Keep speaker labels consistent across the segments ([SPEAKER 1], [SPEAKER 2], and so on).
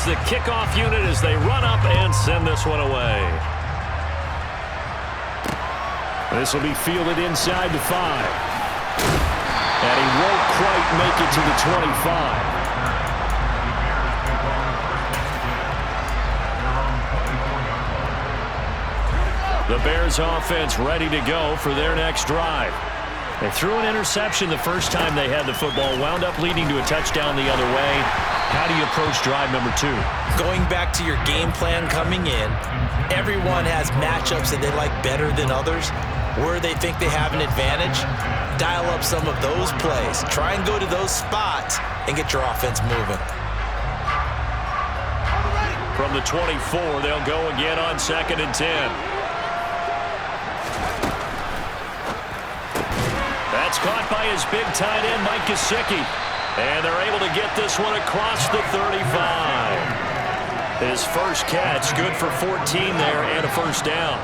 [SPEAKER 1] is the kickoff unit as they run up and send this one away. This will be fielded inside the 5. And he won't quite make it to the 25. The Bears offense ready to go for their next drive. They threw an interception the first time they had the football, wound up leading to a touchdown the other way. How do you approach drive number 2?
[SPEAKER 2] Going back to your game plan coming in, everyone has matchups that they like better than others. Where they think they have an advantage, dial up some of those plays. Try and go to those spots and get your offense moving.
[SPEAKER 1] From the 24, they'll go again on 2nd and 10. That's caught by his big tight end, Mike Gesicki. And they're able to get this one across the 35. His first catch, good for 14 there and a first down.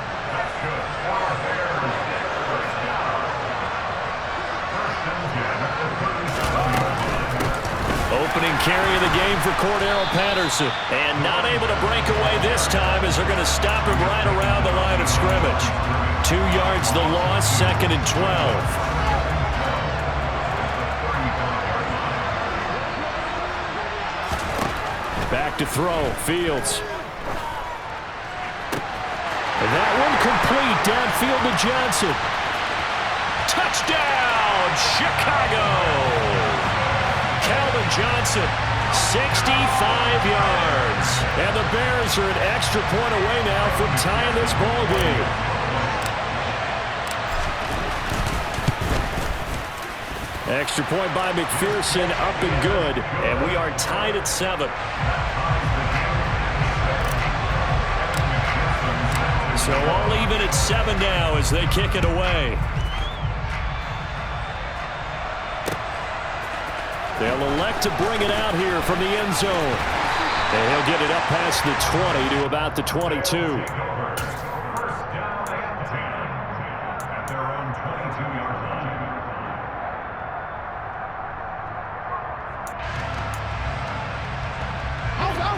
[SPEAKER 1] Opening carry of the game for Cordero Patterson. And not able to break away this time as they're going to stop him right around the line of scrimmage. 2 yards the loss, 2nd and 12. Back to throw, Fields. And that one complete, downfield to Johnson. Touchdown, Chicago! Calvin Johnson, 65 yards. And the Bears are an extra point away now from tying this ball game. Extra point by McPherson, up and good. And we are tied at 7. So all even at 7 now as they kick it away. They'll elect to bring it out here from the end zone. And he'll get it up past the 20 to about the 22.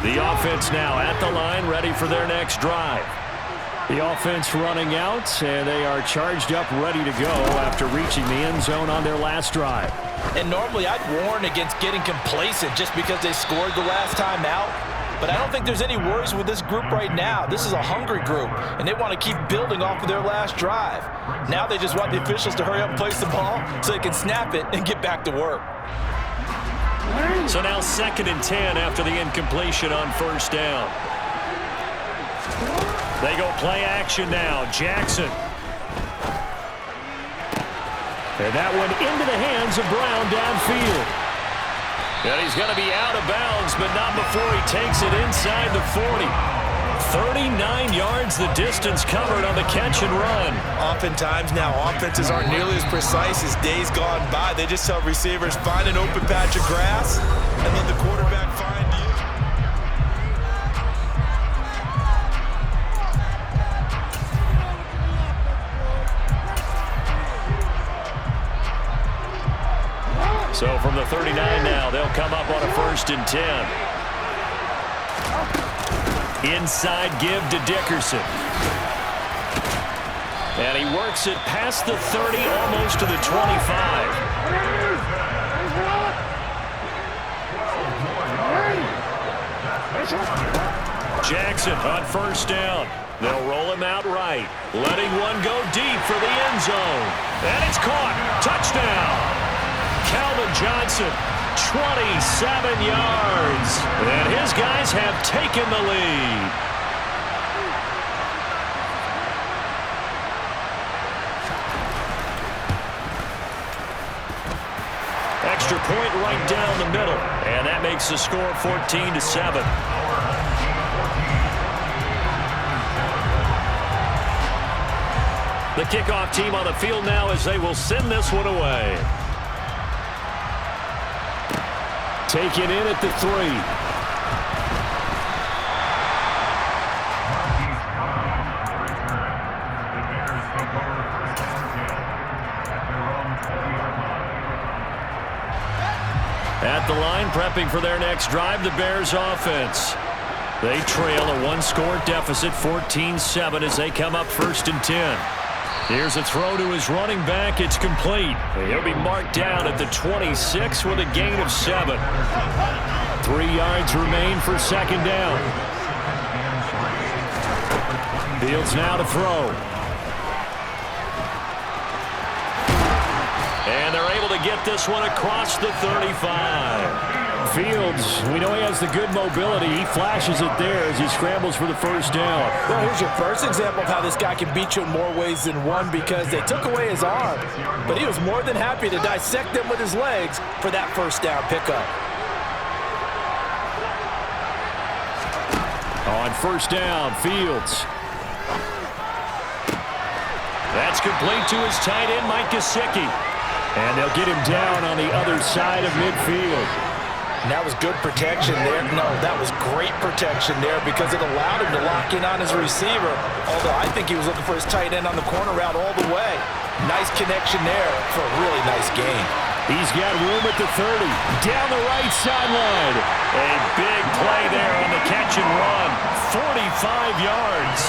[SPEAKER 1] The offense now at the line, ready for their next drive. The offense running out, and they are charged up, ready to go after reaching the end zone on their last drive.
[SPEAKER 2] And normally I'd warn against getting complacent just because they scored the last time out. But I don't think there's any worries with this group right now. This is a hungry group, and they want to keep building off of their last drive. Now they just want the officials to hurry up and place the ball so they can snap it and get back to work.
[SPEAKER 1] So now 2nd and 10 after the incompletion on first down. They go play action now. Jackson. And that one into the hands of Brown downfield. And he's going to be out of bounds, but not before he takes it inside the 40. 39 yards the distance covered on the catch and run.
[SPEAKER 2] Oftentimes now offenses aren't nearly as precise as days gone by. They just tell receivers, find an open patch of grass, and let the quarterback find you.
[SPEAKER 1] So from the 39 now, they'll come up on a 1st and 10. Inside give to Dickerson. And he works it past the 30, almost to the 25. Jackson on first down. They'll roll him out right, letting one go deep for the end zone. And it's caught. Touchdown. Calvin Johnson, 27 yards. And his guys have taken the lead. Extra point right down the middle. And that makes the score 14-7. The kickoff team on the field now as they will send this one away. Taken in at the 3. At the line, prepping for their next drive, the Bears offense. They trail a one-score deficit, 14-7, as they come up 1st and 10. Here's a throw to his running back. It's complete. He'll be marked down at the 26 with a gain of 7. 3 yards remain for 2nd down. Fields now to throw. And they're able to get this one across the 35. Fields, we know he has the good mobility. He flashes it there as he scrambles for the 1st down.
[SPEAKER 2] Well, here's your first example of how this guy can beat you in more ways than one, because they took away his arm, but he was more than happy to dissect them with his legs for that 1st down pickup.
[SPEAKER 1] On 1st down, Fields. That's complete to his tight end, Mike Gesicki. And they'll get him down on the other side of midfield.
[SPEAKER 2] And that was good protection there. No, that was great protection there because it allowed him to lock in on his receiver. Although I think he was looking for his tight end on the corner route all the way. Nice connection there for a really nice gain.
[SPEAKER 1] He's got room at the 30. Down the right sideline. A big play there on the catch and run. 45 yards.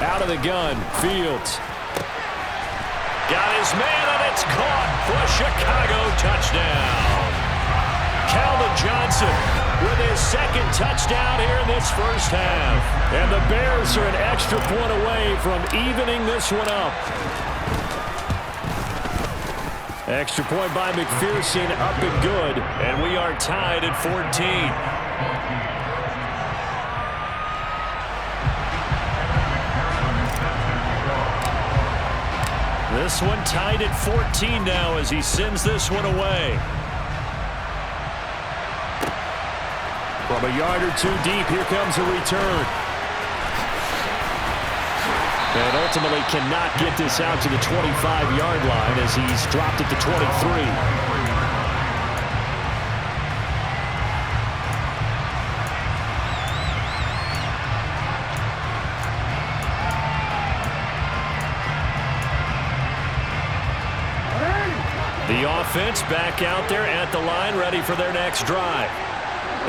[SPEAKER 1] Out of the gun, Fields. Got his man, and it's caught for a Chicago touchdown. Calvin Johnson with his 2nd touchdown here in this 1st half. And the Bears are an extra point away from evening this one up. Extra point by McPherson, up and good. And we are tied at 14. This one tied at 14 now as he sends this one away. From a yard or 2 deep, here comes a return. And ultimately cannot get this out to the 25-yard line as he's dropped at the 23. The offense back out there at the line, ready for their next drive.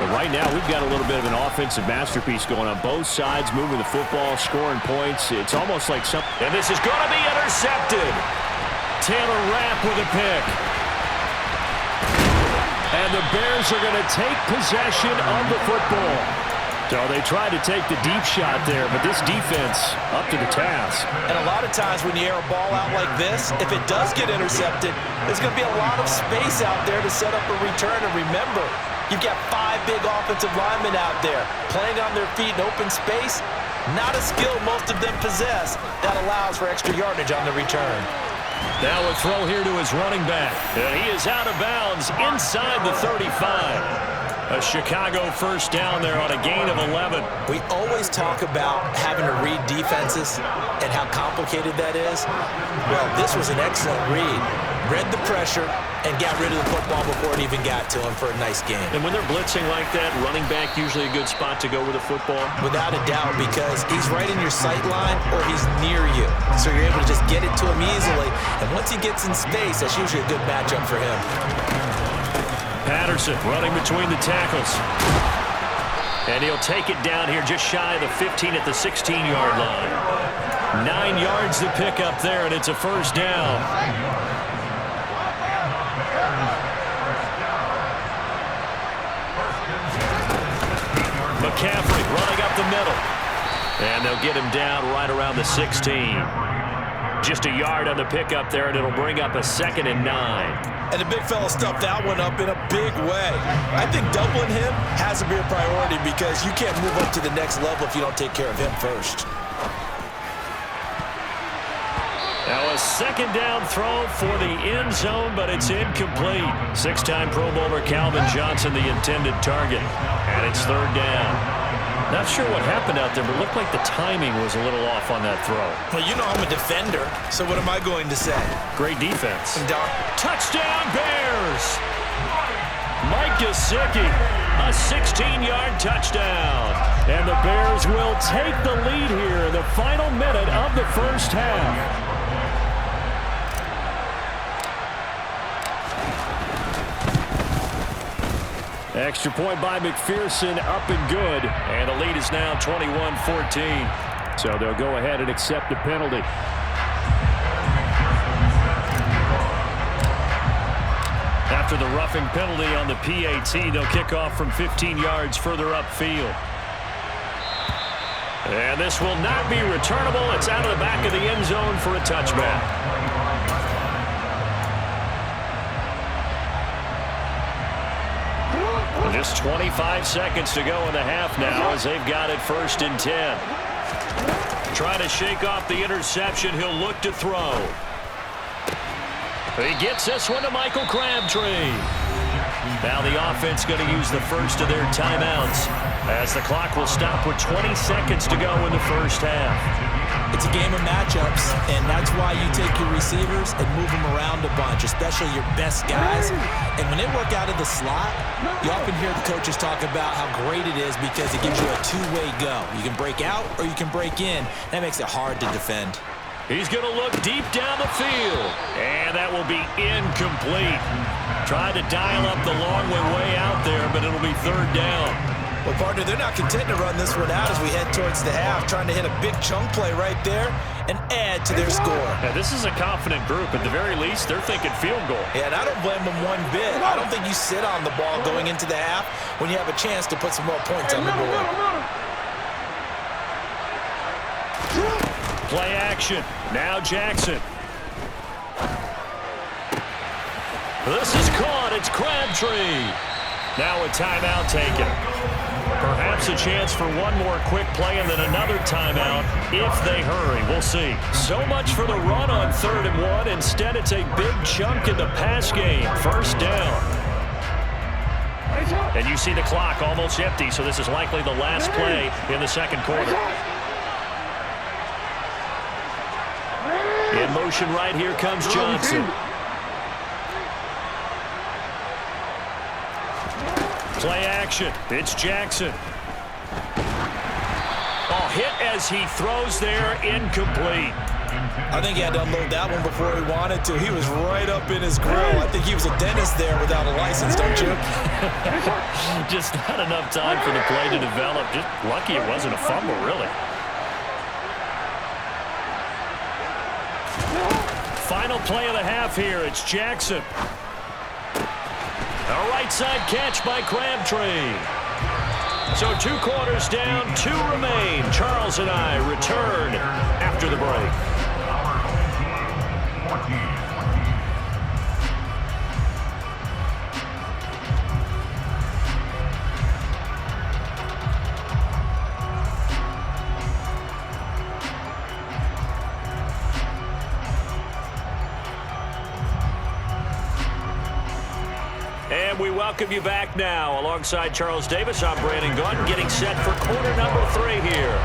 [SPEAKER 1] And right now, we've got a little bit of an offensive masterpiece going on both sides, moving the football, scoring points. It's almost like something. And this is going to be intercepted. Taylor Rapp with a pick. And the Bears are going to take possession of the football. So they tried to take the deep shot there, but this defense up to the task.
[SPEAKER 2] And a lot of times when you air a ball out like this, if it does get intercepted, there's going to be a lot of space out there to set up a return. And remember, you've got 5 big offensive linemen out there playing on their feet in open space. Not a skill most of them possess that allows for extra yardage on the return.
[SPEAKER 1] Now a throw here to his running back. And he is out of bounds inside the 35. A Chicago 1st down there on a gain of 11.
[SPEAKER 2] We always talk about having to read defenses and how complicated that is. Well, this was an excellent read. Read the pressure and got rid of the football before it even got to him for a nice game.
[SPEAKER 1] And when they're blitzing like that, running back usually a good spot to go with the football?
[SPEAKER 2] Without a doubt, because he's right in your sight line or he's near you. So you're able to just get it to him easily. And once he gets in space, that's usually a good matchup for him.
[SPEAKER 1] Patterson running between the tackles. And he'll take it down here just shy of the 15 at the 16-yard line. 9 yards to pick up there, and it's a 1st down. McCaffrey running up the middle. And they'll get him down right around the 16. Just a yard on the pickup there, and it'll bring up a 2nd and 9.
[SPEAKER 2] And the big fella stuffed that one up in a big way. I think doubling him has to be a priority because you can't move up to the next level if you don't take care of him first.
[SPEAKER 1] Now a 2nd down throw for the end zone, but it's incomplete. 6-time Pro Bowler Calvin Johnson, the intended target. And it's 3rd down. Not sure what happened out there, but it looked like the timing was a little off on that throw.
[SPEAKER 2] Well, you know I'm a defender, so what am I going to say?
[SPEAKER 1] Great defense. Touchdown, Bears! Mike Gesicki, a 16-yard touchdown. And the Bears will take the lead here in the final minute of the first half. Extra point by McPherson, up and good. And the lead is now 21-14. So they'll go ahead and accept the penalty. After the roughing penalty on the PAT, they'll kick off from 15 yards further upfield. And this will not be returnable. It's out of the back of the end zone for a touchback. Just 25 seconds to go in the half now as they've got it 1st and 10. Trying to shake off the interception. He'll look to throw. He gets this one to Michael Crabtree. Now the offense going to use the first of their timeouts as the clock will stop with 20 seconds to go in the first half.
[SPEAKER 2] It's a game of matchups, and that's why you take your receivers and move them around a bunch, especially your best guys. And when they work out of the slot, you often hear the coaches talk about how great it is because it gives you a two-way go. You can break out or you can break in. That makes it hard to defend.
[SPEAKER 1] He's going to look deep down the field, and that will be incomplete. Tried to dial up the long way out there, but it'll be 3rd down.
[SPEAKER 2] Well, partner, they're not content to run this one out as we head towards the half, trying to hit a big chunk play right there and add to their score.
[SPEAKER 1] Yeah, this is a confident group. At the very least, they're thinking field goal.
[SPEAKER 2] Yeah, and I don't blame them one bit. I don't think you sit on the ball going into the half when you have a chance to put some more points on the board.
[SPEAKER 1] Play action. Now Jackson. This is caught. It's Crabtree. Now a timeout taken. Perhaps a chance for one more quick play and then another timeout if they hurry. We'll see. So much for the run on 3rd and 1. Instead, it's a big chunk in the pass game. 1st down. And you see the clock almost empty, so this is likely the last play in the 2nd quarter. In motion right here comes Johnson. Play action. It's Jackson. Oh, hit as he throws there. Incomplete.
[SPEAKER 2] I think he had to unload that one before he wanted to. He was right up in his grill. I think he was a dentist there without a license, don't you?
[SPEAKER 1] Just not enough time for the play to develop. Just lucky it wasn't a fumble, really. Final play of the half here. It's Jackson. A right side catch by Crabtree. So 2 quarters down, 2 remain. Charles and I return after the break. And we welcome you back now. Alongside Charles Davis, I'm Brandon Gaunt, getting set for quarter number 3 here.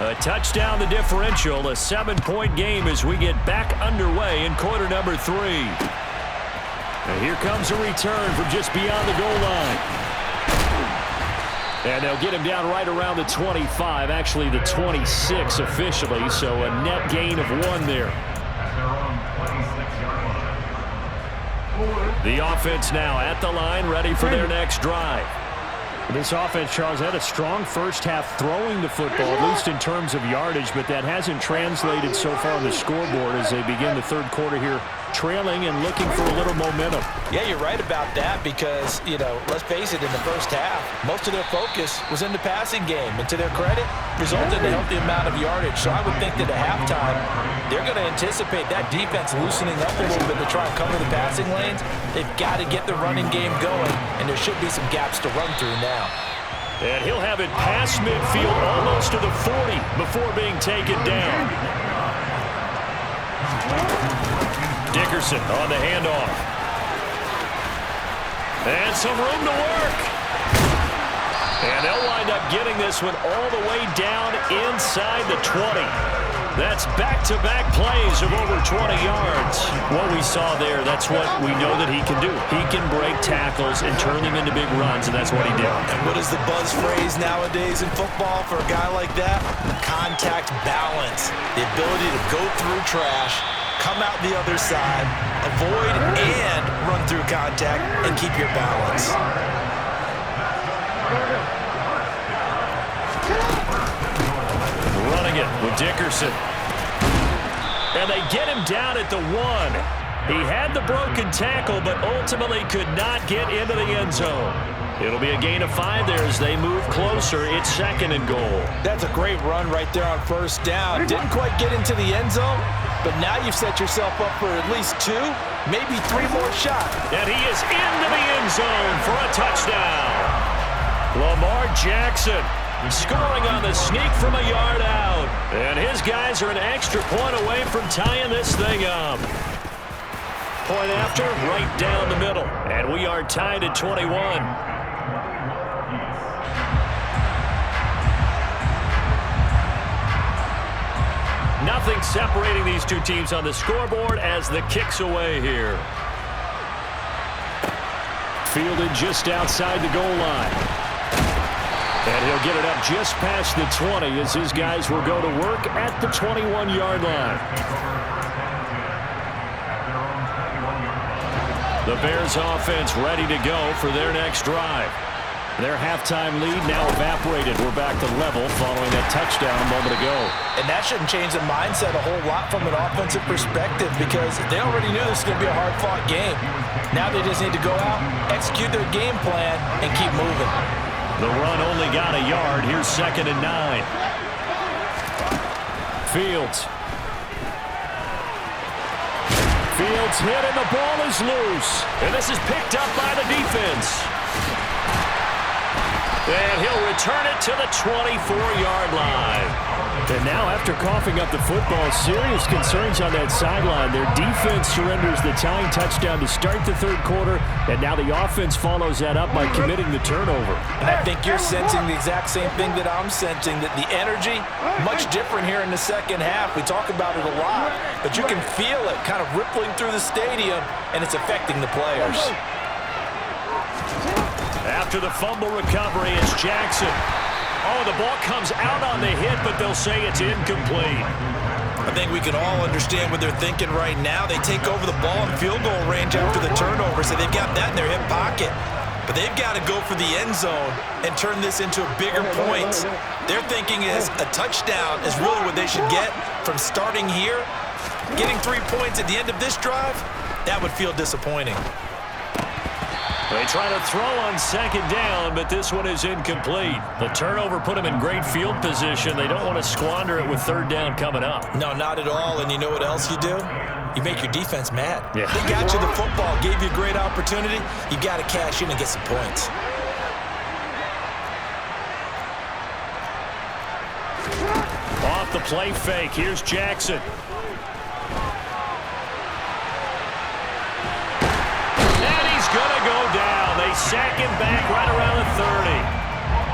[SPEAKER 1] A touchdown, the differential, a 7-point game as we get back underway in quarter number 3. And here comes a return from just beyond the goal line. And they'll get him down right around the 25, actually the 26 officially, so a net gain of 1 there. The offense now at the line, ready for their next drive. This offense, Charles, had a strong first half throwing the football, at least in terms of yardage, but that hasn't translated so far on the scoreboard as they begin the 3rd quarter here, trailing and looking for a little momentum.
[SPEAKER 2] Yeah, you're right about that because, you know, let's face it, in the first half, most of their focus was in the passing game. And to their credit, resulted in a healthy amount of yardage. So I would think that at halftime, they're going to anticipate that defense loosening up a little bit to try and cover the passing lanes. They've got to get the running game going, and there should be some gaps to run through now.
[SPEAKER 1] And he'll have it past midfield almost to the 40 before being taken down. Dickerson on the handoff. And some room to work. And they'll wind up getting this one all the way down inside the 20. That's back-to-back plays of over 20 yards. What we saw there, that's what we know that he can do. He can break tackles and turn them into big runs, and that's what he did.
[SPEAKER 2] And what is the buzz phrase nowadays in football for a guy like that? Contact balance. The ability to go through trash, come out the other side, avoid and run through contact, and keep your balance.
[SPEAKER 1] Running it with Dickerson. And they get him down at the 1. He had the broken tackle, but ultimately could not get into the end zone. It'll be a gain of 5 there as they move closer. It's 2nd and goal.
[SPEAKER 2] That's a great run right there on 1st down. Didn't quite get into the end zone, but now you've set yourself up for at least 2, maybe 3 more shots.
[SPEAKER 1] And he is into the end zone for a touchdown. Lamar Jackson scoring on the sneak from a yard out. And his guys are an extra point away from tying this thing up. Point after, right down the middle. And we are tied at 21. Nothing separating these two teams on the scoreboard as the kick's away here. Fielded just outside the goal line. And he'll get it up just past the 20 as his guys will go to work at the 21-yard line. The Bears offense ready to go for their next drive. Their halftime lead now evaporated. We're back to level following that touchdown a moment ago.
[SPEAKER 2] And that shouldn't change the mindset a whole lot from an offensive perspective because they already knew this was going to be a hard-fought game. Now they just need to go out, execute their game plan, and keep moving.
[SPEAKER 1] The run only got a yard. Here's 2nd and 9. Fields. Fields hit and the ball is loose. And this is picked up by the defense. And he'll return it to the 24-yard line. And now after coughing up the football, serious concerns on that sideline. Their defense surrenders the tying touchdown to start the 3rd quarter, and now the offense follows that up by committing the turnover.
[SPEAKER 2] And I think you're sensing the exact same thing that I'm sensing, that the energy, much different here in the 2nd half. We talk about it a lot, but you can feel it kind of rippling through the stadium, and it's affecting the players.
[SPEAKER 1] After the fumble recovery, it's Jackson. Oh, the ball comes out on the hit, but they'll say it's incomplete.
[SPEAKER 2] I think we can all understand what they're thinking right now. They take over the ball in field goal range after the turnover, so they've got that in their hip pocket. But they've got to go for the end zone and turn this into a bigger point. Their thinking is a touchdown is really what they should get from starting here. Getting 3 points at the end of this drive, that would feel disappointing.
[SPEAKER 1] They try to throw on 2nd down, but this one is incomplete. The turnover put them in great field position. They don't want to squander it with 3rd down coming up.
[SPEAKER 2] No, not at all. And you know what else you do? You make your defense mad.
[SPEAKER 1] Yeah.
[SPEAKER 2] They got you the football, gave you a great opportunity. You got to cash in and get some points.
[SPEAKER 1] Off the play fake, here's Jackson. Gonna go down. They sack him back right around the 30.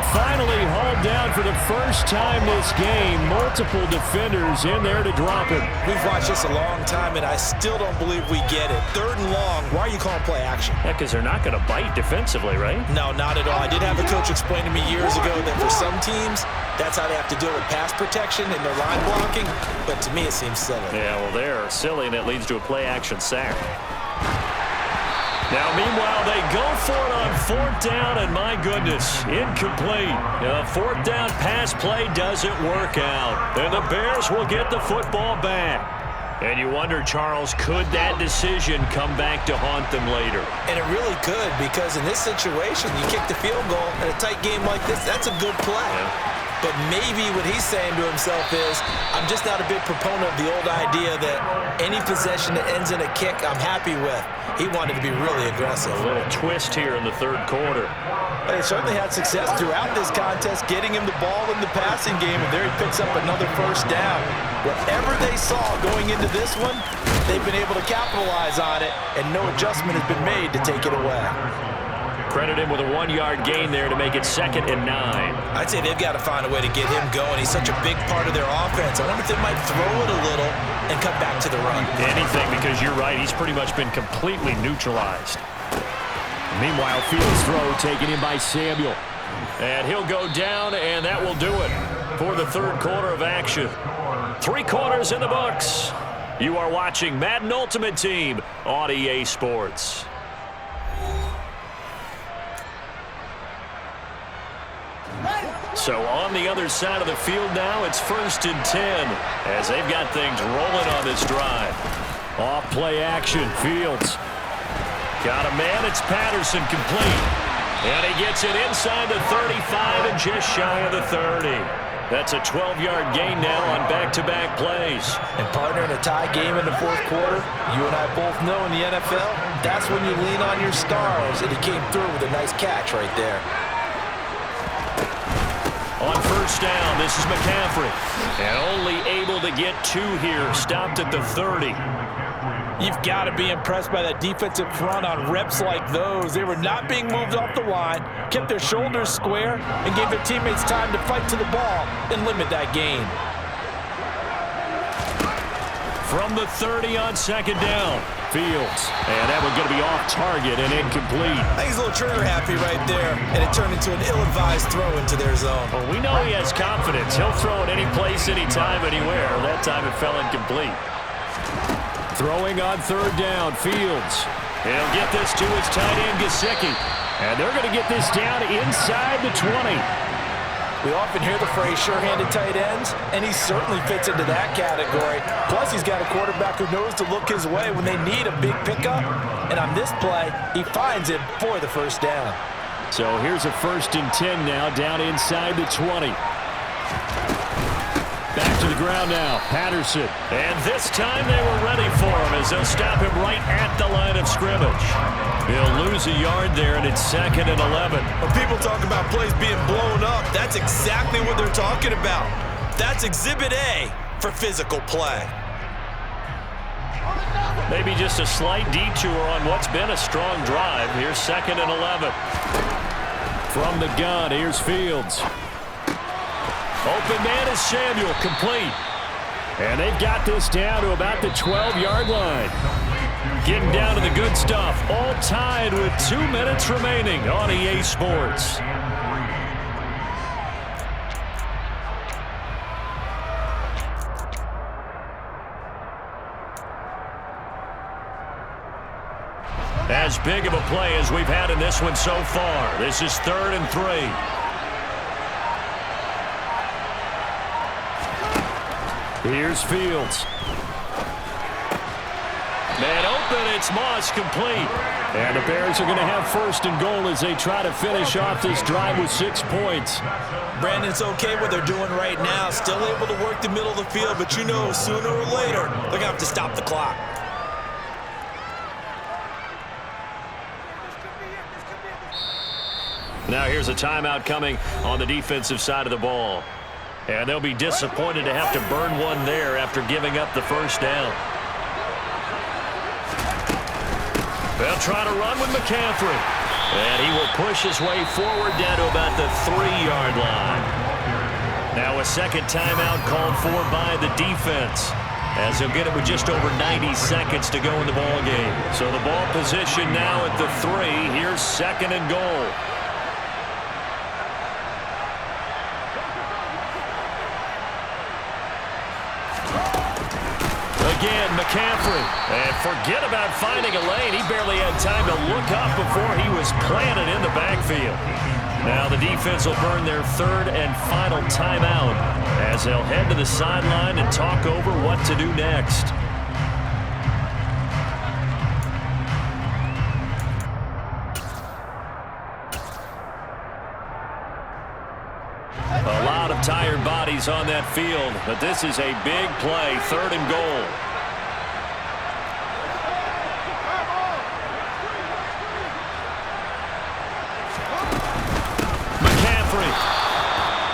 [SPEAKER 1] Finally hauled down for the first time this game. Multiple defenders in there to drop him.
[SPEAKER 2] We've watched this a long time, and I still don't believe we get it. 3rd and long, why are you calling play action?
[SPEAKER 1] Yeah, because they're not going to bite defensively, right?
[SPEAKER 2] No, not at all. I did have a coach explain to me years ago that for some teams, that's how they have to deal with pass protection and their line blocking, but to me it seems silly.
[SPEAKER 1] Yeah, well, they're silly, and it leads to a play action sack. Now, meanwhile, they go for it on 4th down, and my goodness, incomplete. The 4th down pass play doesn't work out, and the Bears will get the football back. And you wonder, Charles, could that decision come back to haunt them later?
[SPEAKER 2] And it really could, because in this situation, you kick the field goal in a tight game like this, that's a good play.
[SPEAKER 1] Yeah.
[SPEAKER 2] But maybe what he's saying to himself is, I'm just not a big proponent of the old idea that any possession that ends in a kick I'm happy with. He wanted to be really aggressive.
[SPEAKER 1] A little twist here in the 3rd quarter.
[SPEAKER 2] But they certainly had success throughout this contest, getting him the ball in the passing game, and there he picks up another 1st down. Whatever they saw going into this one, they've been able to capitalize on it, and no adjustment has been made to take it away.
[SPEAKER 1] Credit him with a 1-yard gain there to make it 2nd and 9.
[SPEAKER 2] I'd say they've got to find a way to get him going. He's such a big part of their offense. I wonder if they might throw it a little and cut back to the run.
[SPEAKER 1] Anything, because you're right. He's pretty much been completely neutralized. Meanwhile, Fields' throw taken in by Samuel. And he'll go down, and that will do it for the third quarter of action. 3 quarters in the books. You are watching Madden Ultimate Team on EA Sports. So on the other side of the field now, it's 1st and 10 as they've got things rolling on this drive. Off play action, Fields. Got a man, it's Patterson, complete. And he gets it inside the 35 and just shy of the 30. That's a 12-yard gain now on back-to-back plays.
[SPEAKER 2] And partner, in a tie game in the fourth quarter, you and I both know in the NFL, that's when you lean on your stars, and he came through with a nice catch right there.
[SPEAKER 1] On 1st down, this is McCaffrey. And only able to get 2 here, stopped at the 30.
[SPEAKER 2] You've got to be impressed by that defensive front on reps like those. They were not being moved off the line, kept their shoulders square, and gave their teammates time to fight to the ball and limit that gain.
[SPEAKER 1] From the 30 on 2nd down, Fields. And that one's going to be off target and incomplete.
[SPEAKER 2] I think he's a little trigger happy right there, and it turned into an ill-advised throw into their zone.
[SPEAKER 1] Well, we know he has confidence. He'll throw it any place, anytime, anywhere. That time it fell incomplete. Throwing on 3rd down, Fields. He'll get this to his tight end, Gesicki. And they're going to get this down inside the 20.
[SPEAKER 2] We often hear the phrase sure-handed tight ends, and he certainly fits into that category. Plus, he's got a quarterback who knows to look his way when they need a big pickup. And on this play, he finds it for the 1st down.
[SPEAKER 1] So here's a 1st and 10 now, down inside the 20. Back to the ground now, Patterson. And this time they were ready for him as they'll stop him right at the line of scrimmage. He'll lose a yard there, and it's 2nd and 11.
[SPEAKER 2] When people talk about plays being blown up, that's exactly what they're talking about. That's Exhibit A for physical play.
[SPEAKER 1] Maybe just a slight detour on what's been a strong drive. Here's 2nd and 11. From the gun, here's Fields. Open man is Samuel, complete. And they've got this down to about the 12-yard line. Getting down to the good stuff, all tied with 2 minutes remaining on EA Sports. As big of a play as we've had in this one so far. This is 3rd and 3. Here's Fields. Man open, it's Moss, complete. And the Bears are going to have 1st and goal as they try to finish off this drive with 6 points.
[SPEAKER 2] Brandon, it's okay what they're doing right now. Still able to work the middle of the field, but you know sooner or later they're going to have to stop the clock.
[SPEAKER 1] Now here's a timeout coming on the defensive side of the ball. And they'll be disappointed to have to burn one there after giving up the 1st down. They'll try to run with McCaffrey. And he will push his way forward down to about the 3-yard line. Now a 2nd timeout called for by the defense, as they'll get it with just over 90 seconds to go in the ball game. So the ball position now at the 3. Here's 2nd and goal. Again, McCaffrey. And forget about finding a lane. He barely had time to look up before he was planted in the backfield. Now the defense will burn their 3rd and final timeout as they'll head to the sideline and talk over what to do next. A lot of tired bodies on that field, but this is a big play, 3rd and goal.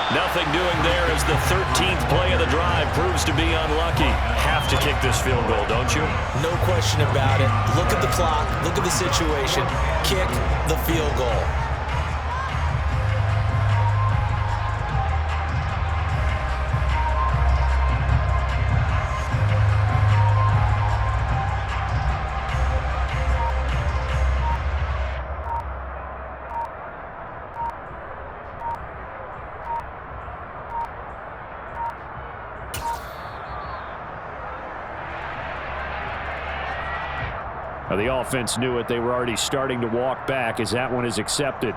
[SPEAKER 1] Nothing doing going there as the 13th play of the drive proves to be unlucky. Have to kick this field goal, don't you?
[SPEAKER 2] No question about it. Look at the clock. Look at the situation. Kick the field goal.
[SPEAKER 1] Now, the offense knew it. They were already starting to walk back as that one is accepted.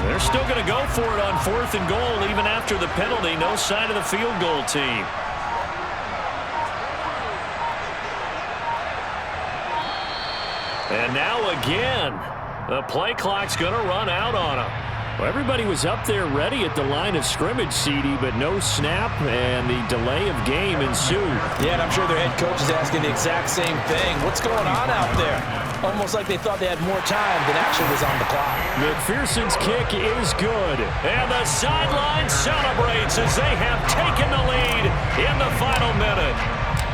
[SPEAKER 1] They're still going to go for it on 4th and goal even after the penalty. No sign of the field goal team. And now again, the play clock's going to run out on them. Well, everybody was up there ready at the line of scrimmage, CD, but no snap, and the delay of game ensued.
[SPEAKER 2] Yeah, and I'm sure their head coach is asking the exact same thing. What's going on out there? Almost like they thought they had more time than actually was on the clock.
[SPEAKER 1] McPherson's kick is good. And the sideline celebrates as they have taken the lead in the final minute.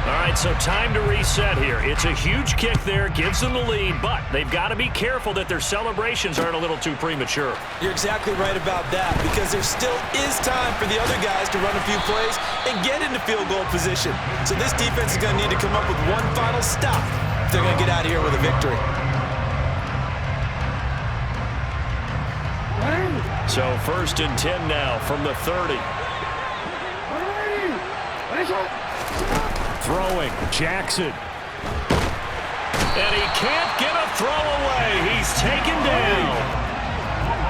[SPEAKER 1] All right, so time to reset here. It's a huge kick there, gives them the lead, but they've got to be careful that their celebrations aren't a little too premature.
[SPEAKER 2] You're exactly right about that, because there still is time for the other guys to run a few plays and get into field goal position. So this defense is going to need to come up with one final stop if they're going to get out of here with a victory.
[SPEAKER 1] So 1st and 10 now from the 30. Throwing, Jackson. And he can't get a throw away. He's taken down.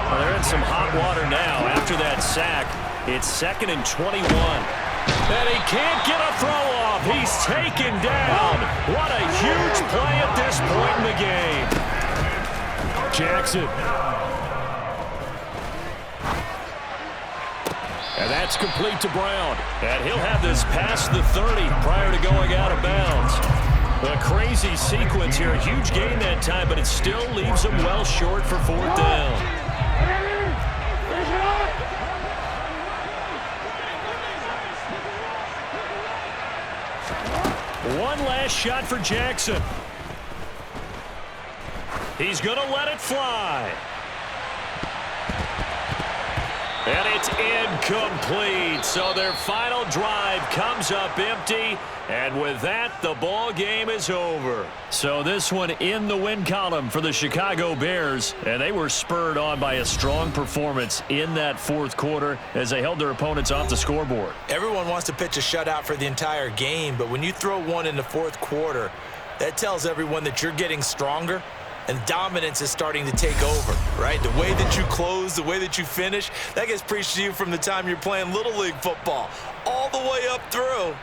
[SPEAKER 1] Well, they're in some hot water now after that sack. It's 2nd and 21. And he can't get a throw off. He's taken down. What a huge play at this point in the game. Jackson. And that's complete to Brown. And he'll have this past the 30 prior to going out of bounds. A crazy sequence here. A huge gain that time, but it still leaves them well short for 4th down. One last shot for Jackson. He's going to let it fly. And it's incomplete. So their final drive comes up empty. And with that, the ball game is over. So this one in the win column for the Chicago Bears. And they were spurred on by a strong performance in that 4th quarter as they held their opponents off the scoreboard.
[SPEAKER 2] Everyone wants to pitch a shutout for the entire game, but when you throw one in the 4th quarter, that tells everyone that you're getting stronger. And dominance is starting to take over, right? The way that you close, the way that you finish, that gets preached to you from the time you're playing Little League football all the way up through.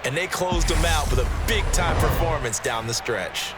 [SPEAKER 2] And they closed them out with a big-time performance down the stretch.